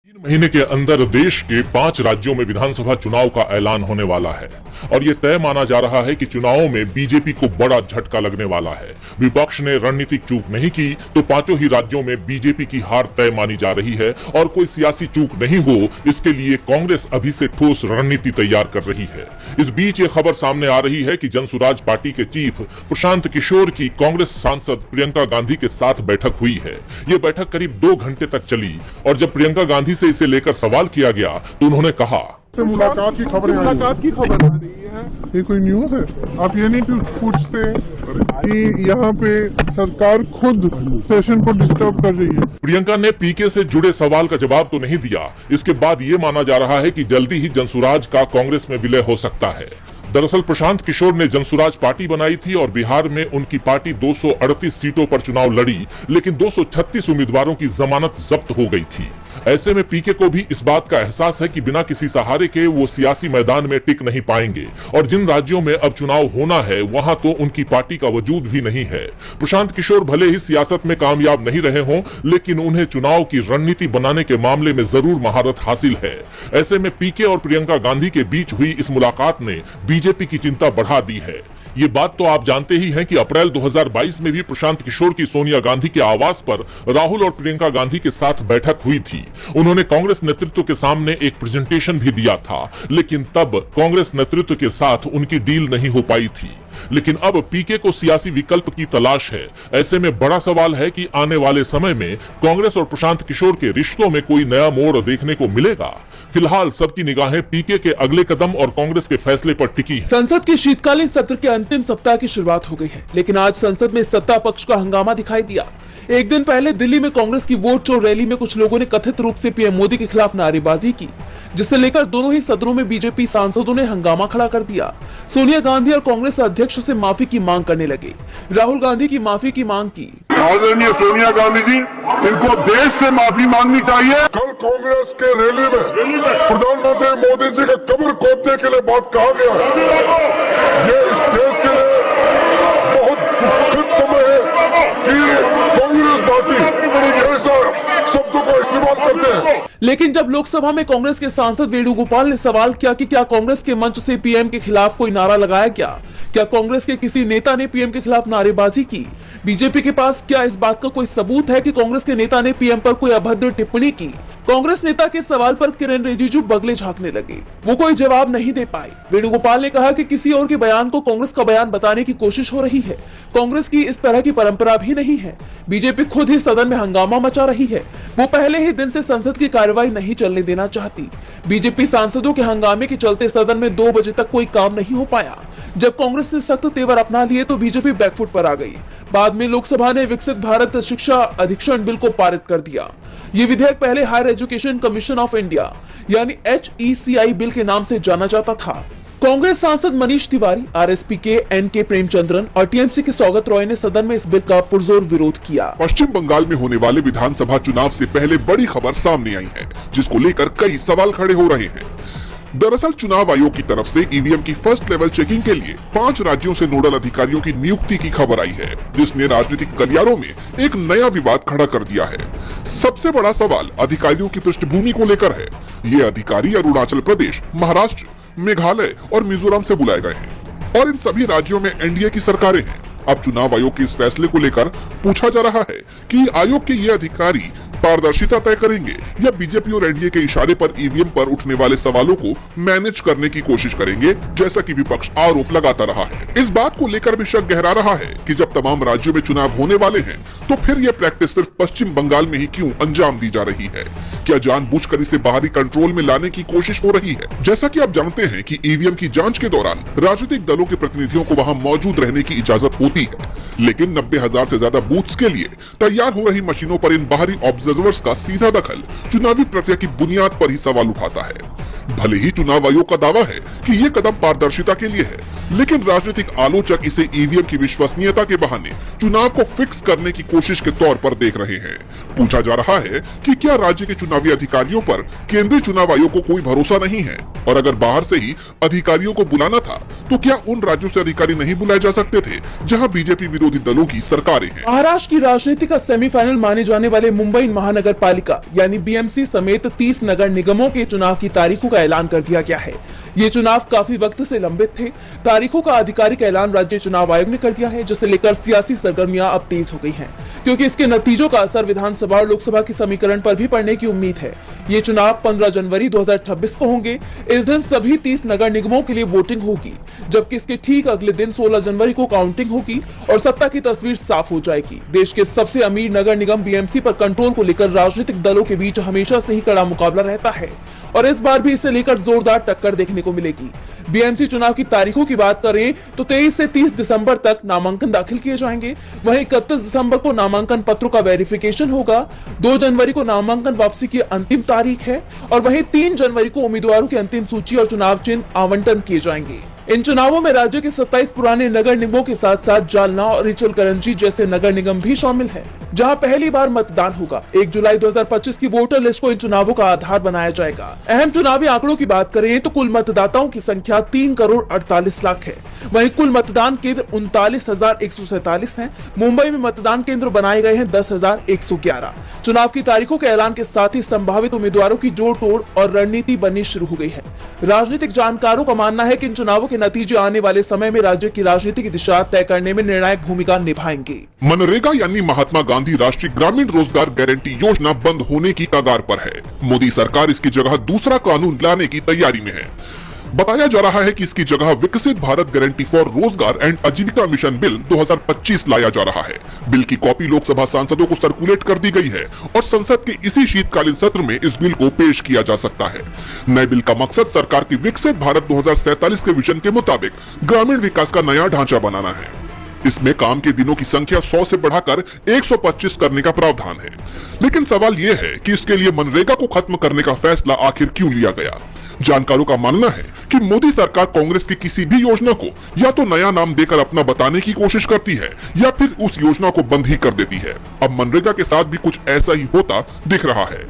3 महीने के अंदर देश के 5 राज्यों में विधानसभा चुनाव का ऐलान होने वाला है और ये तय माना जा रहा है कि चुनावों में बीजेपी को बड़ा झटका लगने वाला है। विपक्ष ने रणनीतिक चूक नहीं की तो 5 ही राज्यों में बीजेपी की हार तय मानी जा रही है और कोई सियासी चूक नहीं हो इसके लिए कांग्रेस अभी से ठोस रणनीति तैयार कर रही है। इस बीच ये खबर सामने आ रही है कि जनसुराज पार्टी के चीफ प्रशांत किशोर की कांग्रेस सांसद प्रियंका गांधी के साथ बैठक हुई है। ये बैठक करीब 2 घंटे तक चली और जब प्रियंका गांधी से इसे लेकर सवाल किया गया तो उन्होंने कहा, मुलाकात की खबर आ रही है, ये कोई न्यूज़ है? आप ये नहीं पूछते कि यहाँ पे सरकार खुद सेशन को डिस्टर्ब कर रही है? प्रियंका ने पीके से जुड़े सवाल का जवाब तो नहीं दिया। इसके बाद ये माना जा रहा है कि जल्दी ही जनसुराज का कांग्रेस में विलय हो सकता है। दरअसल प्रशांत किशोर ने जनसुराज पार्टी बनाई थी और बिहार में उनकी पार्टी 238 सीटों पर चुनाव लड़ी, लेकिन 236 उम्मीदवारों की जमानत जब्त हो गई थी। ऐसे में पीके को भी इस बात का एहसास है कि बिना किसी सहारे के वो सियासी मैदान में टिक नहीं पाएंगे और जिन राज्यों में अब चुनाव होना है वहां तो उनकी पार्टी का वजूद भी नहीं है। प्रशांत किशोर भले ही सियासत में कामयाब नहीं रहे हों, लेकिन उन्हें चुनाव की रणनीति बनाने के मामले में जरूर महारत हासिल है। ऐसे में पीके और प्रियंका गांधी के बीच हुई इस मुलाकात ने बीजेपी की चिंता बढ़ा दी है। ये बात तो आप जानते ही हैं कि अप्रैल 2022 में भी प्रशांत किशोर की सोनिया गांधी के आवास पर राहुल और प्रियंका गांधी के साथ बैठक हुई थी। उन्होंने कांग्रेस नेतृत्व के सामने एक प्रेजेंटेशन भी दिया था, लेकिन तब कांग्रेस नेतृत्व के साथ उनकी डील नहीं हो पाई थी। लेकिन अब पीके को सियासी विकल्प की तलाश है। ऐसे में बड़ा सवाल है कि आने वाले समय में कांग्रेस और प्रशांत किशोर के रिश्तों में कोई नया मोड़ देखने को मिलेगा। फिलहाल सबकी निगाहें पीके के अगले कदम और कांग्रेस के फैसले पर टिकी है। संसद के शीतकालीन सत्र के अंतिम सप्ताह की शुरुआत हो गई है, लेकिन आज संसद में सत्ता पक्ष का हंगामा दिखाई दिया। एक दिन पहले दिल्ली में कांग्रेस की वोट चोर रैली में कुछ लोगों ने कथित रूप से पीएम मोदी के खिलाफ नारेबाजी की, जिसे लेकर दोनों ही सदनों में बीजेपी सांसदों ने हंगामा खड़ा कर दिया। सोनिया गांधी और कांग्रेस अध्यक्ष से माफी की मांग करने लगे। राहुल गांधी की माफी की मांग की। आदरणीय सोनिया गांधी जी, इनको देश से माफी मांगनी चाहिए। कल कांग्रेस के रैली में प्रधानमंत्री मोदी जी का कब्र खोदने के लिए बात कहा गया है। ये इस देश के लिए बहुत दुखद समय है कि कांग्रेस पार्टी ऐसा शब्दों का इस्तेमाल करते हैं। लेकिन जब लोकसभा में कांग्रेस के सांसद वेणुगोपाल ने सवाल किया कि क्या कांग्रेस के मंच से पीएम के खिलाफ कोई नारा लगाया क्या कांग्रेस के किसी नेता ने पीएम के खिलाफ नारेबाजी की? बीजेपी के पास क्या इस बात का कोई सबूत है कि कांग्रेस के नेता ने पीएम पर कोई अभद्र टिप्पणी की? कांग्रेस नेता के सवाल पर किरण रिजिजू बगले झांकने लगे। वो कोई जवाब नहीं दे पाए। वेणुगोपाल ने कहा कि किसी और के बयान को कांग्रेस का बयान बताने की कोशिश हो रही है। कांग्रेस की इस तरह की परंपरा भी नहीं है। बीजेपी खुद ही सदन में हंगामा मचा रही है। वो पहले ही दिन से संसद की कार्यवाही नहीं चलने देना चाहती। बीजेपी सांसदों के हंगामे के चलते सदन में 2 बजे तक कोई काम नहीं हो पाया। जब कांग्रेस ने सख्त तेवर अपना लिए तो बीजेपी बैकफुट पर आ गई। बाद में लोकसभा ने विकसित भारत शिक्षा अधिक्षण बिल को पारित कर दिया। ये विधेयक पहले Higher Education Commission of India यानी HECI बिल के नाम से जाना जाता था। कांग्रेस सांसद मनीष तिवारी, आरएसपी के NK प्रेमचंद्रन और टीएमसी के सौगत रॉय ने सदन में इस बिल का पुरजोर विरोध किया। पश्चिम बंगाल में होने वाले विधानसभा चुनाव से पहले बड़ी खबर सामने आई है, जिसको लेकर कई सवाल खड़े हो रहे हैं। दरअसल चुनाव आयोग की तरफ से ईवीएम की फर्स्ट लेवल चेकिंग के लिए 5 राज्यों से नोडल अधिकारियों की नियुक्ति की खबर आई है, जिसने राजनीतिक गलियारों में एक नया विवाद खड़ा कर दिया है। सबसे बड़ा सवाल अधिकारियों की पृष्ठभूमि को लेकर है। ये अधिकारी अरुणाचल प्रदेश, महाराष्ट्र, मेघालय और मिजोरम से बुलाए गए हैं और इन सभी राज्यों में एनडीए की सरकारें हैं। अब चुनाव आयोग के इस फैसले को लेकर पूछा जा रहा है कि आयोग के ये अधिकारी पारदर्शिता तय करेंगे या बीजेपी और एनडीए के इशारे पर ईवीएम पर उठने वाले सवालों को मैनेज करने की कोशिश करेंगे, जैसा कि विपक्ष आरोप लगाता रहा है। इस बात को लेकर भी शक गहरा रहा है कि जब तमाम राज्यों में चुनाव होने वाले हैं तो फिर यह प्रैक्टिस सिर्फ पश्चिम बंगाल में ही क्यों अंजाम दी जा रही है? क्या जानबूझकर इसे बाहरी कंट्रोल में लाने की कोशिश हो रही है? जैसा कि आप जानते हैं कि ईवीएम की जांच के दौरान राजनीतिक दलों के प्रतिनिधियों को वहां मौजूद रहने की इजाजत होती है, लेकिन 90,000 से ज्यादा बूथ्स के लिए तैयार हो रही मशीनों पर इन बाहरी ऑब्जर्वर्स का सीधा दखल चुनावी प्रक्रिया की बुनियाद पर ही सवाल उठाता है। भले ही चुनाव आयोग का दावा है कि ये कदम पारदर्शिता के लिए है, लेकिन राजनीतिक आलोचक इसे ईवीएम की विश्वसनीयता के बहाने चुनाव को फिक्स करने की कोशिश के तौर पर देख रहे हैं। पूछा जा रहा है कि क्या राज्य के चुनावी अधिकारियों पर केंद्रीय चुनाव आयोग को कोई भरोसा नहीं है, और अगर बाहर से ही अधिकारियों को बुलाना था तो क्या उन राज्यों से अधिकारी नहीं बुलाए जा सकते थे जहां बीजेपी विरोधी दलों की सरकारें हैं। महाराष्ट्र की राजनीति का सेमीफाइनल माने जाने वाले मुंबई महानगर पालिका यानी बीएमसी समेत 30 नगर निगमों के चुनाव की तारीखों का ऐलान कर दिया गया है। ये चुनाव काफी वक्त से लंबित थे। तारीखों का आधिकारिक ऐलान राज्य चुनाव आयोग ने कर दिया है, जिसे लेकर सियासी सरगर्मियां अब तेज हो गई हैं, क्योंकि इसके नतीजों का असर विधानसभा और लोकसभा के समीकरण पर भी पड़ने की उम्मीद है। ये चुनाव 15 जनवरी 2026 को होंगे। इस दिन सभी 30 नगर निगमों के लिए वोटिंग होगी, जबकि इसके ठीक अगले दिन 16 जनवरी को काउंटिंग होगी और सत्ता की तस्वीर साफ हो जाएगी। देश के सबसे अमीर नगर निगम बीएमसी पर कंट्रोल को लेकर राजनीतिक दलों के बीच हमेशा से ही कड़ा मुकाबला रहता है और इस बार भी इसे लेकर जोरदार टक्कर देखने को मिलेगी। बीएमसी चुनाव की तारीखों की बात करें तो 23 से 30 दिसंबर तक नामांकन दाखिल किए जाएंगे। वहीं 31 दिसंबर को नामांकन पत्रों का वेरिफिकेशन होगा। 2 जनवरी को नामांकन वापसी की अंतिम तारीख है और वहीं 3 जनवरी को उम्मीदवारों की अंतिम सूची और चुनाव चिन्ह आवंटन किए जाएंगे। इन चुनावों में राज्य के 27 पुराने नगर निगमों के साथ साथ जालना और इचलकरंजी जैसे नगर निगम भी शामिल हैं, जहां पहली बार मतदान होगा। 1 जुलाई 2025 की वोटर लिस्ट को इन चुनावों का आधार बनाया जाएगा। अहम चुनावी आंकड़ों की बात करें तो कुल मतदाताओं की संख्या 3 करोड़ 48 लाख है। वहीं कुल मतदान केंद्र 39,147 हैं। मुंबई में मतदान केंद्र बनाए गए हैं 10,111। चुनाव की तारीखों के ऐलान के साथ ही संभावित उम्मीदवारों की जोड़ तोड़ और रणनीति बननी शुरू हो गई है। राजनीतिक जानकारों का मानना है कि इन चुनावों के नतीजे आने वाले समय में राज्य की राजनीति की दिशा तय करने में निर्णायक भूमिका निभाएंगे। मनरेगा यानी महात्मा गांधी राष्ट्रीय ग्रामीण रोजगार गारंटी योजना बंद होने की कगार पर है। मोदी सरकार इसकी जगह दूसरा कानून लाने की तैयारी में है। बताया जा रहा है कि इसकी जगह विकसित भारत गारंटी फॉर रोजगार एंड आजीविका मिशन बिल 2025 लाया जा रहा है। बिल की कॉपी लोकसभा सांसदों को सर्कुलेट कर दी गई है और संसद के इसी शीतकालीन सत्र में इस बिल को पेश किया जा सकता है। नए बिल का मकसद सरकार की विकसित भारत 2047 के विजन के मुताबिक ग्रामीण विकास का नया ढांचा बनाना है। इसमें काम के दिनों की संख्या 100 से बढ़ाकर 125 करने का प्रावधान है। लेकिन सवाल ये है कि इसके लिए मनरेगा को खत्म करने का फैसला आखिर क्यों लिया गया। जानकारों का मानना है कि मोदी सरकार कांग्रेस की किसी भी योजना को या तो नया नाम देकर अपना बताने की कोशिश करती है या फिर उस योजना को बंद ही कर देती है। अब मनरेगा के साथ भी कुछ ऐसा ही होता दिख रहा है।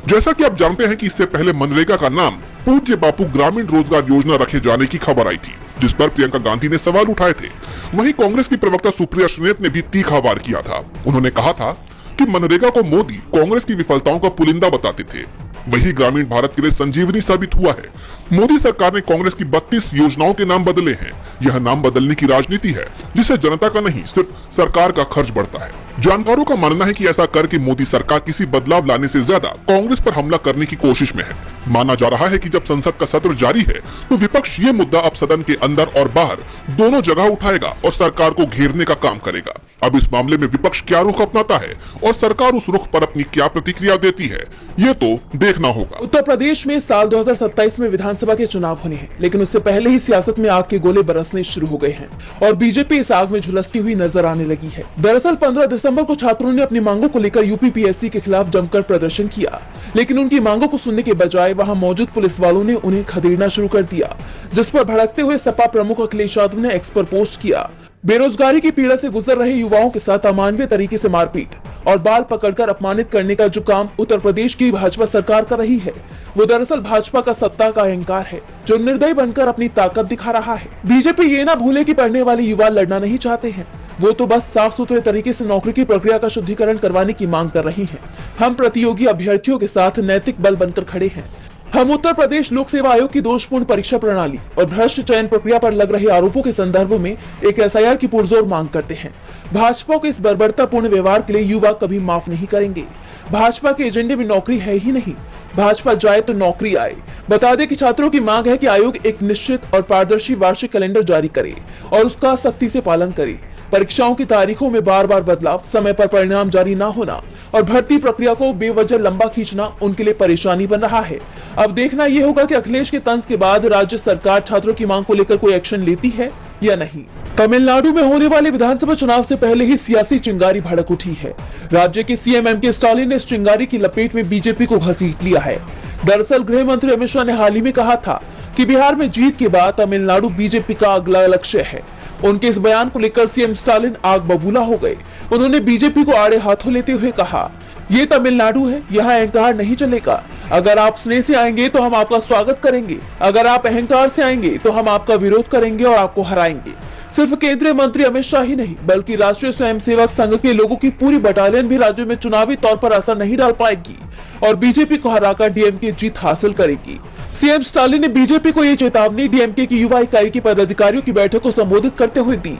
जैसा कि आप जानते हैं कि इससे पहले मनरेगा का नाम पूज्य बापू ग्रामीण रोजगार योजना रखे जाने की खबर आई थी, जिस पर प्रियंका गांधी ने सवाल उठाए थे। वहीं कांग्रेस की प्रवक्ता सुप्रिया श्रीनेत ने भी तीखा वार किया था। उन्होंने कहा था कि मनरेगा को मोदी कांग्रेस की विफलताओं का पुलिंदा बताते थे, वही ग्रामीण भारत के लिए संजीवनी साबित हुआ है। मोदी सरकार ने कांग्रेस की 32 योजनाओं के नाम बदले हैं। यह नाम बदलने की राजनीति है, जिससे जनता का नहीं सिर्फ सरकार का खर्च बढ़ता है। जानकारों का मानना है कि ऐसा करके मोदी सरकार किसी बदलाव लाने से ज्यादा कांग्रेस पर हमला करने की कोशिश में है। माना जा रहा है कि जब संसद का सत्र जारी है तो विपक्ष ये मुद्दा अब सदन के अंदर और बाहर दोनों जगह उठाएगा और सरकार को घेरने का काम करेगा। अब इस मामले में विपक्ष क्या रुख अपनाता है और सरकार उस रुख पर अपनी क्या प्रतिक्रिया देती है, ये तो देखना होगा। उत्तर प्रदेश में साल 2027 में विधानसभा के चुनाव होने हैं, लेकिन उससे पहले ही सियासत में आग के गोले बरसने शुरू हो गए हैं और बीजेपी इस आग में झुलसती हुई नजर आने लगी है। दरअसल 15 दिसंबर को छात्रों ने अपनी मांगों को लेकर यूपीपीएससी के खिलाफ जमकर प्रदर्शन किया, लेकिन उनकी मांगों को सुनने के बजाय वहां मौजूद पुलिस वालों ने उन्हें खदेड़ना शुरू कर दिया, जिस पर भड़कते हुए सपा प्रमुख अखिलेश यादव ने एक्स पर पोस्ट किया। बेरोजगारी की पीड़ा से गुजर रहे युवाओं के साथ अमानवीय तरीके से मारपीट और बाल पकड़कर अपमानित करने का जो काम उत्तर प्रदेश की भाजपा सरकार कर रही है, वो दरअसल भाजपा का सत्ता का अहंकार है, जो निर्दयी बनकर अपनी ताकत दिखा रहा है। बीजेपी ये ना भूले कि पढ़ने वाले युवा लड़ना नहीं चाहते हैं, वो तो बस साफ सुथरे तरीके से नौकरी की प्रक्रिया का शुद्धिकरण करवाने की मांग कर रही है। हम प्रतियोगी अभ्यर्थियों के साथ नैतिक बल बनकर खड़े हैं। हम उत्तर प्रदेश लोक सेवा आयोग की दोषपूर्ण परीक्षा प्रणाली और भ्रष्ट चयन प्रक्रिया पर लग रहे आरोपों के संदर्भ में एक एसआईआर की पुरजोर मांग करते हैं। भाजपा को इस बर्बरतापूर्ण व्यवहार के लिए युवा कभी माफ नहीं करेंगे। भाजपा के एजेंडे में नौकरी है ही नहीं, भाजपा जाए तो नौकरी आए। बता दें कि छात्रों की मांग है कि आयोग एक निश्चित और पारदर्शी वार्षिक कैलेंडर जारी करे और उसका सख्ती से पालन करे। परीक्षाओं की तारीखों में बार बार बदलाव, समय पर परिणाम जारी न होना और भर्ती प्रक्रिया को बेवजह लंबा खींचना उनके लिए परेशानी बन रहा है। अब देखना यह होगा कि अखिलेश के तंज के बाद राज्य सरकार छात्रों की मांग को लेकर कोई एक्शन लेती है या नहीं। तमिलनाडु में होने वाले विधानसभा चुनाव से पहले ही सियासी चिंगारी भड़क उठी है। राज्य के सीएम एम के स्टालिन ने इस चिंगारी की लपेट में बीजेपी को घसीट लिया है। दरअसल गृह मंत्री अमित शाह ने हाल ही में कहा था कि बिहार में जीत के बाद तमिलनाडु बीजेपी का अगला लक्ष्य है। उनके इस बयान को लेकर सीएम स्टालिन आग बबूला हो गए। उन्होंने बीजेपी को आड़े हाथों लेते हुए कहा, ये तमिलनाडु है, यहाँ अहंकार नहीं चलेगा। अगर आप स्नेह से आएंगे तो हम आपका स्वागत करेंगे, अगर आप अहंकार से आएंगे तो हम आपका विरोध करेंगे और आपको हराएंगे। सिर्फ केंद्रीय मंत्री अमित शाह ही नहीं बल्कि राष्ट्रीय स्वयंसेवक संघ के लोगों की पूरी बटालियन भी राज्यों में चुनावी तौर पर असर नहीं डाल पाएगी और बीजेपी को हराकर डीएमके जीत हासिल करेगी। सीएम स्टालिन ने बीजेपी को ये चेतावनी डीएमके की युवा इकाई के पदाधिकारियों की बैठक को संबोधित करते हुए दी।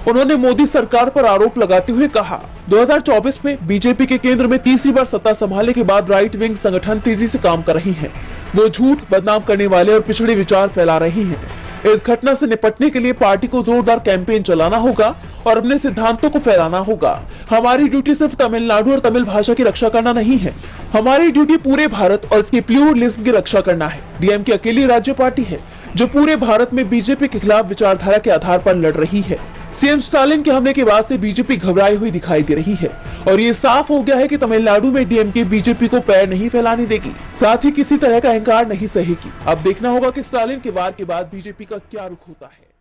उन्होंने मोदी सरकार पर आरोप लगाते हुए कहा, 2024 में बीजेपी के केंद्र में तीसरी बार सत्ता संभालने के बाद राइट विंग संगठन तेजी से काम कर रही हैं। वो झूठ, बदनाम करने वाले और पिछड़े विचार फैला रही हैं। इस घटना से निपटने के लिए पार्टी को जोरदार कैंपेन चलाना होगा और अपने सिद्धांतों को फैलाना होगा। हमारी ड्यूटी सिर्फ तमिलनाडु और तमिल भाषा की रक्षा करना नहीं है, हमारी ड्यूटी पूरे भारत और इसके प्लूरलिज्म की रक्षा करना है। डीएमके अकेली राज्य पार्टी है जो पूरे भारत में बीजेपी के खिलाफ विचारधारा के आधार पर लड़ रही है। सीएम स्टालिन के हमले के बाद से बीजेपी घबराई हुई दिखाई दे रही है और ये साफ हो गया है कि तमिलनाडु में डीएमके बीजेपी को पैर नहीं फैलाने देगी, साथ ही किसी तरह का अहंकार नहीं सहेगी। अब देखना होगा कि स्टालिन के वार के बाद बीजेपी का क्या रुख होता है।